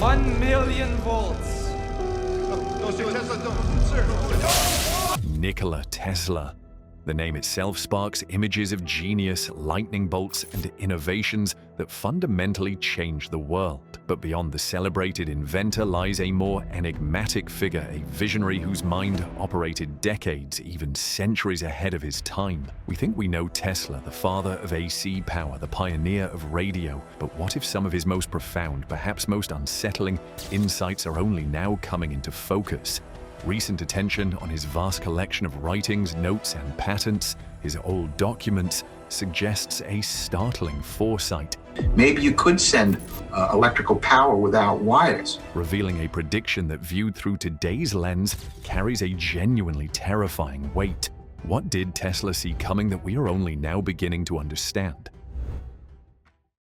1 million volts. Nikola Tesla. The name itself sparks images of genius, lightning bolts, and innovations that fundamentally change the world. But beyond the celebrated inventor lies a more enigmatic figure, a visionary whose mind operated decades, even centuries ahead of his time. We think we know Tesla, the father of AC power, the pioneer of radio. But what if some of his most profound, perhaps most unsettling, insights are only now coming into focus? Recent attention on his vast collection of writings, notes, and patents, his old documents, suggests a startling foresight. Maybe you could send electrical power without wires. Revealing a prediction that, viewed through today's lens, carries a genuinely terrifying weight. What did Tesla see coming that we are only now beginning to understand?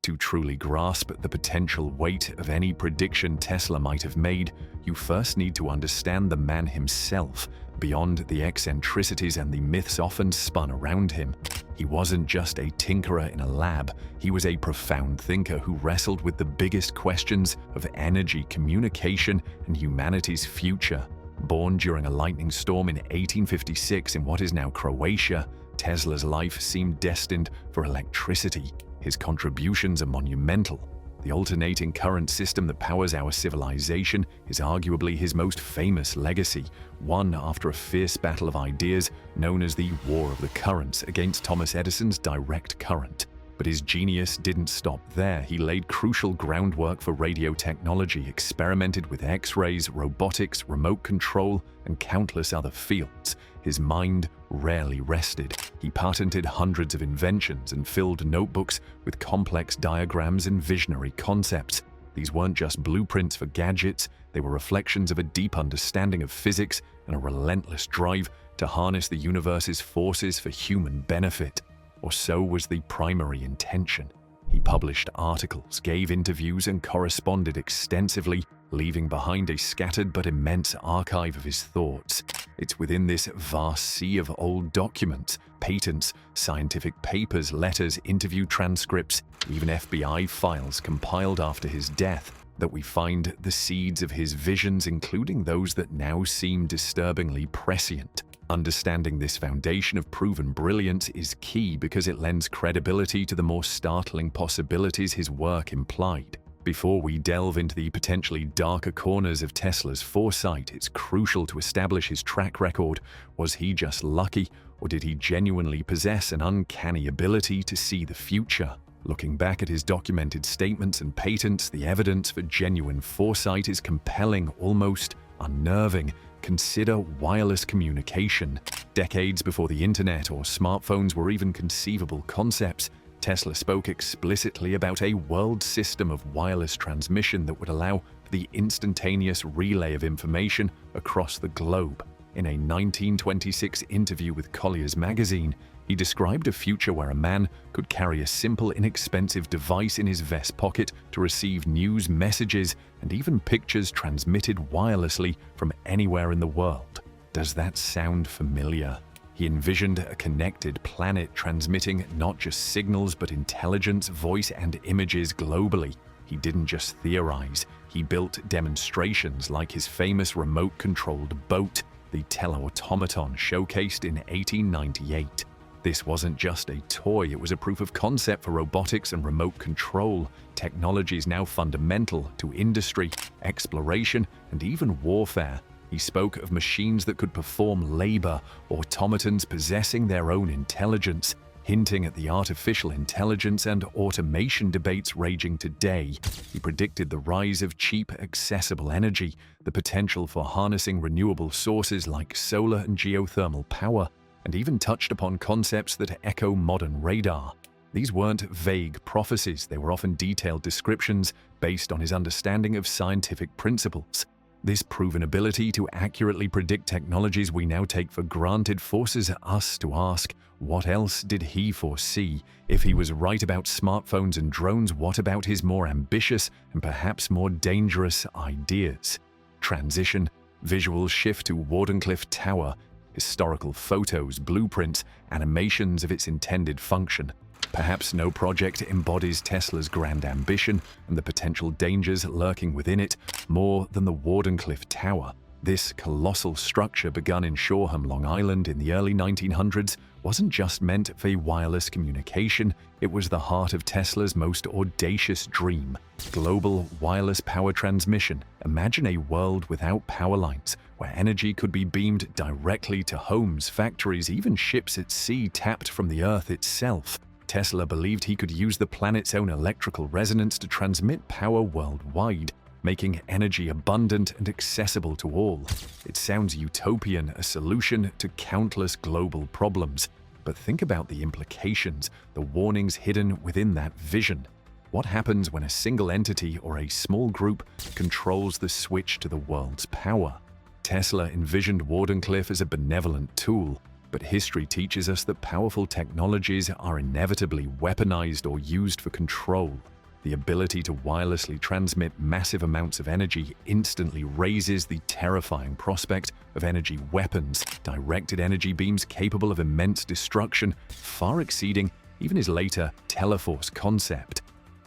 To truly grasp the potential weight of any prediction Tesla might have made, you first need to understand the man himself, beyond the eccentricities and the myths often spun around him. He wasn't just a tinkerer in a lab, he was a profound thinker who wrestled with the biggest questions of energy, communication, and humanity's future. Born during a lightning storm in 1856 in what is now Croatia, Tesla's life seemed destined for electricity. His contributions are monumental. The alternating current system that powers our civilization is arguably his most famous legacy, won after a fierce battle of ideas known as the War of the Currents against Thomas Edison's direct current. But his genius didn't stop there. He laid crucial groundwork for radio technology, experimented with X-rays, robotics, remote control, and countless other fields. His mind rarely rested. He patented hundreds of inventions and filled notebooks with complex diagrams and visionary concepts. These weren't just blueprints for gadgets, they were reflections of a deep understanding of physics and a relentless drive to harness the universe's forces for human benefit. Or so was the primary intention. He published articles, gave interviews, and corresponded extensively, leaving behind a scattered but immense archive of his thoughts. It's within this vast sea of old documents, patents, scientific papers, letters, interview transcripts, even FBI files compiled after his death, that we find the seeds of his visions, including those that now seem disturbingly prescient. Understanding this foundation of proven brilliance is key because it lends credibility to the more startling possibilities his work implied. Before we delve into the potentially darker corners of Tesla's foresight, it's crucial to establish his track record. Was he just lucky, or did he genuinely possess an uncanny ability to see the future? Looking back at his documented statements and patents, the evidence for genuine foresight is compelling, almost unnerving. Consider wireless communication. Decades before the internet or smartphones were even conceivable concepts, Tesla spoke explicitly about a world system of wireless transmission that would allow for the instantaneous relay of information across the globe. In a 1926 interview with Collier's magazine, he described a future where a man could carry a simple, inexpensive device in his vest pocket to receive news, messages, and even pictures transmitted wirelessly from anywhere in the world. Does that sound familiar? He envisioned a connected planet transmitting not just signals but intelligence, voice, and images globally. He didn't just theorize, he built demonstrations like his famous remote-controlled boat, the teleautomaton showcased in 1898. This wasn't just a toy, it was a proof of concept for robotics and remote control, technologies now fundamental to industry, exploration, and even warfare. He spoke of machines that could perform labor, automatons possessing their own intelligence, hinting at the artificial intelligence and automation debates raging today. He predicted the rise of cheap, accessible energy, the potential for harnessing renewable sources like solar and geothermal power, and even touched upon concepts that echo modern radar. These weren't vague prophecies, they were often detailed descriptions based on his understanding of scientific principles. This proven ability to accurately predict technologies we now take for granted forces us to ask, what else did he foresee? If he was right about smartphones and drones, what about his more ambitious and perhaps more dangerous ideas? Transition, visual shift to Wardenclyffe Tower, historical photos, blueprints, animations of its intended function. Perhaps no project embodies Tesla's grand ambition and the potential dangers lurking within it more than the Wardenclyffe Tower. This colossal structure, begun in Shoreham, Long Island in the early 1900s, wasn't just meant for wireless communication, it was the heart of Tesla's most audacious dream: global wireless power transmission. Imagine a world without power lines, where energy could be beamed directly to homes, factories, even ships at sea tapped from the Earth itself. Tesla believed he could use the planet's own electrical resonance to transmit power worldwide, making energy abundant and accessible to all. It sounds utopian, a solution to countless global problems. But think about the implications, the warnings hidden within that vision. What happens when a single entity or a small group controls the switch to the world's power? Tesla envisioned Wardenclyffe as a benevolent tool, but history teaches us that powerful technologies are inevitably weaponized or used for control. The ability to wirelessly transmit massive amounts of energy instantly raises the terrifying prospect of energy weapons, directed energy beams capable of immense destruction, far exceeding even his later teleforce concept.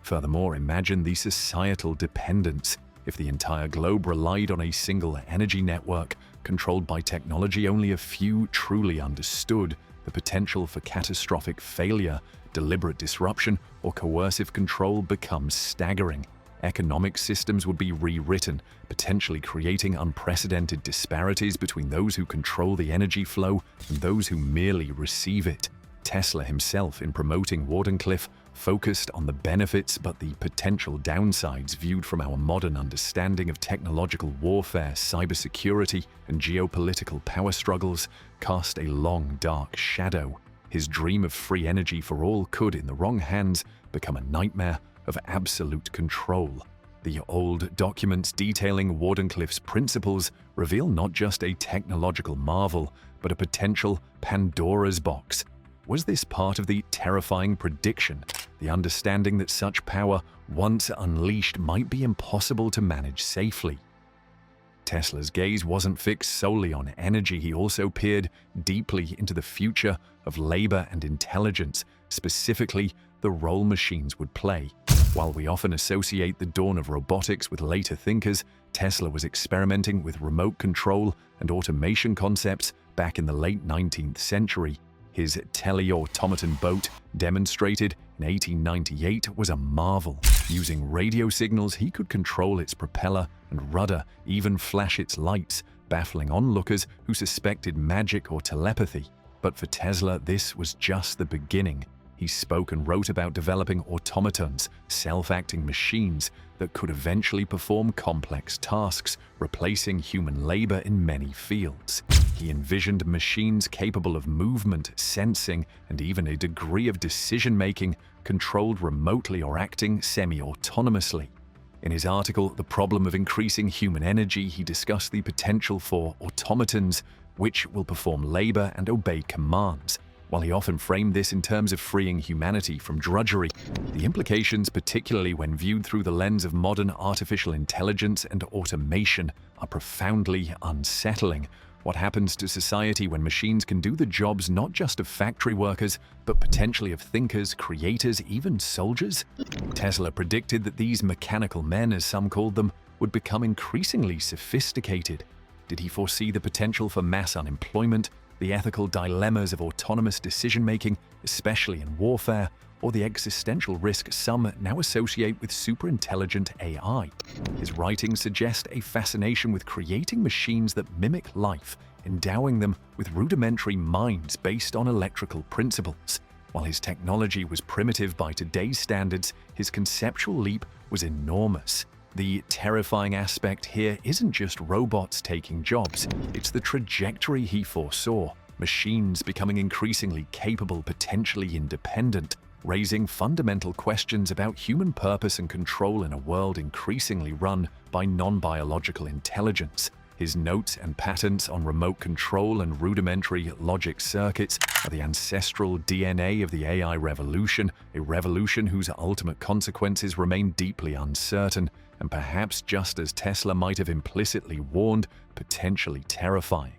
Furthermore, imagine the societal dependence. If the entire globe relied on a single energy network, controlled by technology only a few truly understood, the potential for catastrophic failure, deliberate disruption, or coercive control becomes staggering. Economic systems would be rewritten, potentially creating unprecedented disparities between those who control the energy flow and those who merely receive it. Tesla himself, in promoting Wardenclyffe, focused on the benefits but the potential downsides viewed from our modern understanding of technological warfare, cybersecurity, and geopolitical power struggles cast a long, dark shadow. His dream of free energy for all could, in the wrong hands, become a nightmare of absolute control. The old documents detailing Wardenclyffe's principles reveal not just a technological marvel, but a potential Pandora's box. Was this part of the terrifying prediction, the understanding that such power, once unleashed, might be impossible to manage safely? Tesla's gaze wasn't fixed solely on energy. He also peered deeply into the future of labor and intelligence, specifically the role machines would play. While we often associate the dawn of robotics with later thinkers, Tesla was experimenting with remote control and automation concepts back in the late 19th century. His tele-automaton boat, demonstrated in 1898, was a marvel. Using radio signals, he could control its propeller and rudder, even flash its lights, baffling onlookers who suspected magic or telepathy. But for Tesla, this was just the beginning. He spoke and wrote about developing automatons, self-acting machines that could eventually perform complex tasks, replacing human labor in many fields. He envisioned machines capable of movement, sensing, and even a degree of decision-making, controlled remotely or acting semi-autonomously. In his article, The Problem of Increasing Human Energy, he discussed the potential for automatons, which will perform labor and obey commands. While he often framed this in terms of freeing humanity from drudgery, the implications, particularly when viewed through the lens of modern artificial intelligence and automation, are profoundly unsettling. What happens to society when machines can do the jobs not just of factory workers, but potentially of thinkers, creators, even soldiers? Tesla predicted that these mechanical men, as some called them, would become increasingly sophisticated. Did he foresee the potential for mass unemployment, the ethical dilemmas of autonomous decision-making, especially in warfare, or the existential risk some now associate with superintelligent AI? His writings suggest a fascination with creating machines that mimic life, endowing them with rudimentary minds based on electrical principles. While his technology was primitive by today's standards, his conceptual leap was enormous. The terrifying aspect here isn't just robots taking jobs, it's the trajectory he foresaw. Machines becoming increasingly capable, potentially independent, raising fundamental questions about human purpose and control in a world increasingly run by non-biological intelligence. His notes and patents on remote control and rudimentary logic circuits are the ancestral DNA of the AI revolution, a revolution whose ultimate consequences remain deeply uncertain, and perhaps, just as Tesla might have implicitly warned, potentially terrifying.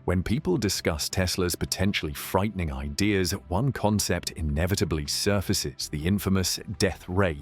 When people discuss Tesla's potentially frightening ideas, one concept inevitably surfaces: the infamous death ray.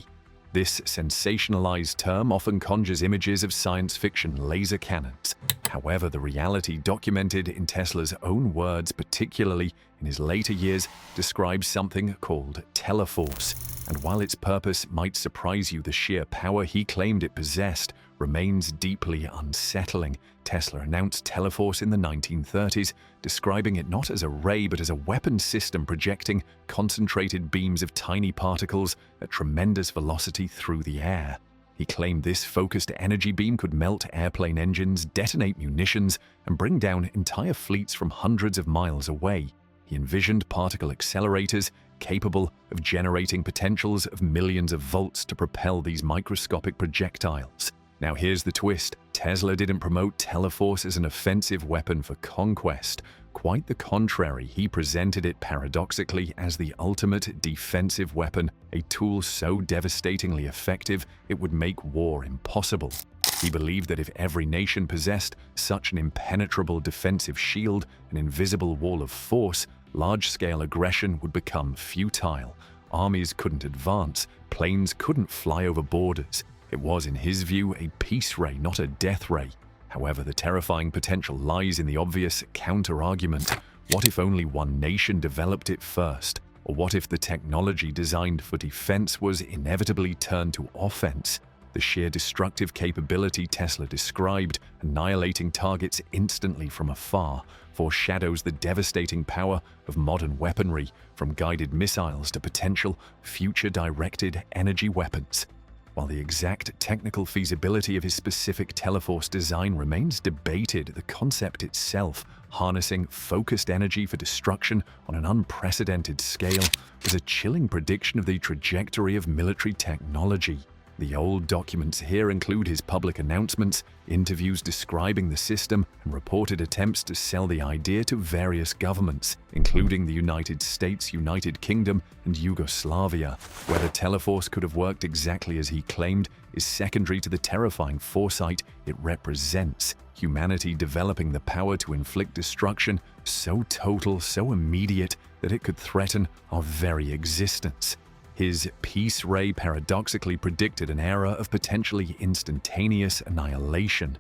This sensationalized term often conjures images of science fiction laser cannons. However, the reality documented in Tesla's own words, particularly in his later years, describes something called teleforce. And while its purpose might surprise you, the sheer power he claimed it possessed remains deeply unsettling. Tesla announced teleforce in the 1930s, describing it not as a ray but as a weapon system projecting concentrated beams of tiny particles at tremendous velocity through the air. He claimed this focused energy beam could melt airplane engines, detonate munitions, and bring down entire fleets from hundreds of miles away. He envisioned particle accelerators capable of generating potentials of millions of volts to propel these microscopic projectiles. Now here's the twist. Tesla didn't promote teleforce as an offensive weapon for conquest. Quite the contrary, he presented it paradoxically as the ultimate defensive weapon, a tool so devastatingly effective it would make war impossible. He believed that if every nation possessed such an impenetrable defensive shield, an invisible wall of force, large-scale aggression would become futile. Armies couldn't advance, planes couldn't fly over borders. It was, in his view, a peace ray, not a death ray. However, the terrifying potential lies in the obvious counter-argument. What if only one nation developed it first? Or what if the technology designed for defense was inevitably turned to offense? The sheer destructive capability Tesla described, annihilating targets instantly from afar, foreshadows the devastating power of modern weaponry, from guided missiles to potential future-directed energy weapons. While the exact technical feasibility of his specific teleforce design remains debated, the concept itself, harnessing focused energy for destruction on an unprecedented scale, was a chilling prediction of the trajectory of military technology. The old documents here include his public announcements, interviews describing the system, and reported attempts to sell the idea to various governments, including the United States, United Kingdom, and Yugoslavia. Whether teleforce could have worked exactly as he claimed is secondary to the terrifying foresight it represents. Humanity developing the power to inflict destruction so total, so immediate, that it could threaten our very existence. His peace ray paradoxically predicted an era of potentially instantaneous annihilation.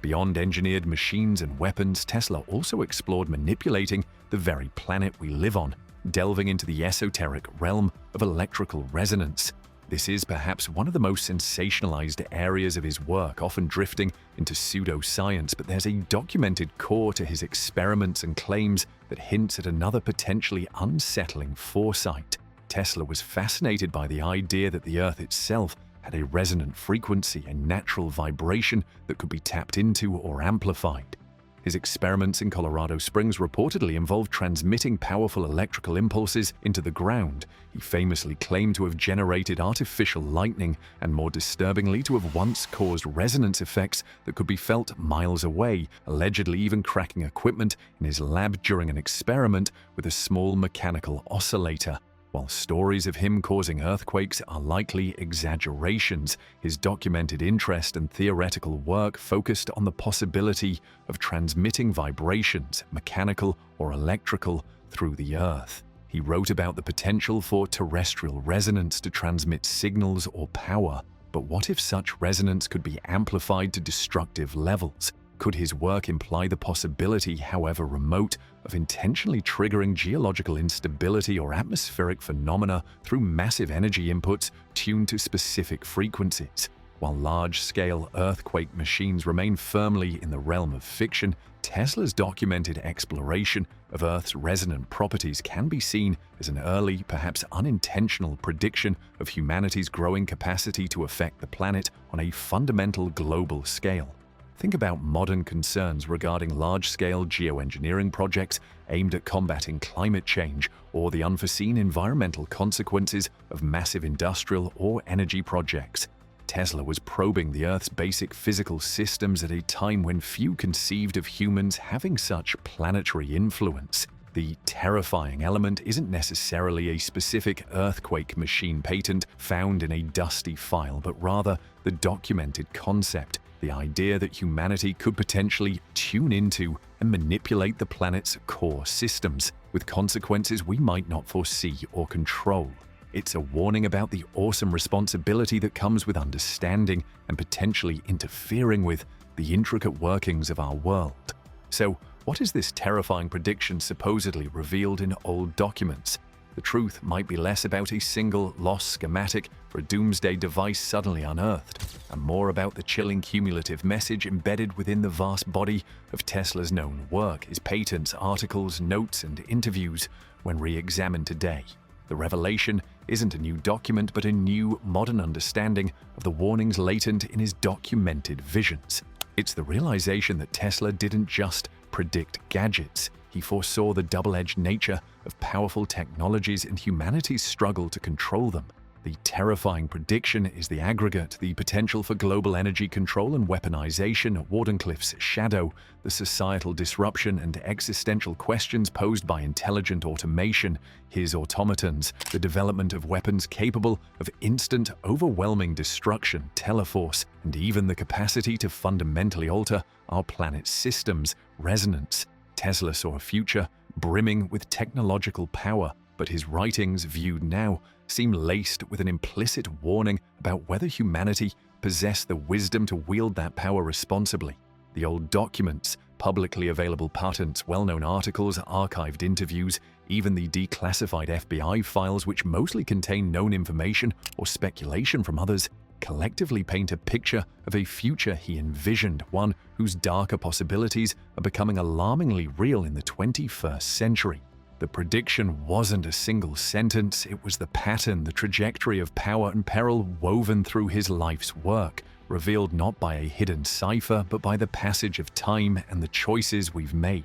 Beyond engineered machines and weapons, Tesla also explored manipulating the very planet we live on, delving into the esoteric realm of electrical resonance. This is perhaps one of the most sensationalized areas of his work, often drifting into pseudoscience, but there's a documented core to his experiments and claims that hints at another potentially unsettling foresight. Tesla was fascinated by the idea that the Earth itself had a resonant frequency, a natural vibration that could be tapped into or amplified. His experiments in Colorado Springs reportedly involved transmitting powerful electrical impulses into the ground. He famously claimed to have generated artificial lightning and, more disturbingly, to have once caused resonance effects that could be felt miles away, allegedly even cracking equipment in his lab during an experiment with a small mechanical oscillator. While stories of him causing earthquakes are likely exaggerations, his documented interest and theoretical work focused on the possibility of transmitting vibrations, mechanical or electrical, through the Earth. He wrote about the potential for terrestrial resonance to transmit signals or power, but what if such resonance could be amplified to destructive levels? Could his work imply the possibility, however remote, of intentionally triggering geological instability or atmospheric phenomena through massive energy inputs tuned to specific frequencies? While large-scale earthquake machines remain firmly in the realm of fiction, Tesla's documented exploration of Earth's resonant properties can be seen as an early, perhaps unintentional prediction of humanity's growing capacity to affect the planet on a fundamental global scale. Think about modern concerns regarding large-scale geoengineering projects aimed at combating climate change or the unforeseen environmental consequences of massive industrial or energy projects. Tesla was probing the Earth's basic physical systems at a time when few conceived of humans having such planetary influence. The terrifying element isn't necessarily a specific earthquake machine patent found in a dusty file, but rather the documented concept, the idea that humanity could potentially tune into and manipulate the planet's core systems, with consequences we might not foresee or control. It's a warning about the awesome responsibility that comes with understanding and potentially interfering with the intricate workings of our world. So, what is this terrifying prediction supposedly revealed in old documents? The truth might be less about a single lost schematic for a doomsday device suddenly unearthed, and more about the chilling cumulative message embedded within the vast body of Tesla's known work, his patents, articles, notes, and interviews when re-examined today. The revelation isn't a new document, but a new, modern understanding of the warnings latent in his documented visions. It's the realization that Tesla didn't just predict gadgets. He foresaw the double-edged nature of powerful technologies and humanity's struggle to control them. The terrifying prediction is the aggregate, the potential for global energy control and weaponization, Wardenclyffe's shadow, the societal disruption and existential questions posed by intelligent automation, his automatons, the development of weapons capable of instant, overwhelming destruction, teleforce, and even the capacity to fundamentally alter our planet's systems, resonance. Tesla saw a future brimming with technological power, but his writings, viewed now, seem laced with an implicit warning about whether humanity possessed the wisdom to wield that power responsibly. The old documents, publicly available patents, well-known articles, archived interviews, even the declassified FBI files which mostly contain known information or speculation from others, collectively paint a picture of a future he envisioned, one whose darker possibilities are becoming alarmingly real in the 21st century. The prediction wasn't a single sentence, it was the pattern, the trajectory of power and peril woven through his life's work, revealed not by a hidden cipher, but by the passage of time and the choices we've made.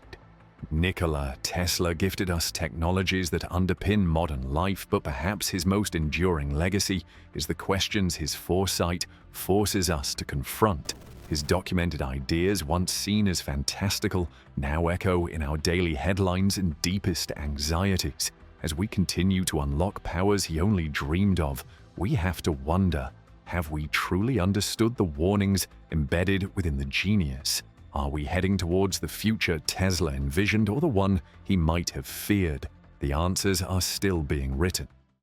Nikola Tesla gifted us technologies that underpin modern life, but perhaps his most enduring legacy is the questions his foresight forces us to confront. His documented ideas, once seen as fantastical, now echo in our daily headlines and deepest anxieties. As we continue to unlock powers he only dreamed of, we have to wonder, have we truly understood the warnings embedded within the genius? Are we heading towards the future Tesla envisioned or the one he might have feared? The answers are still being written.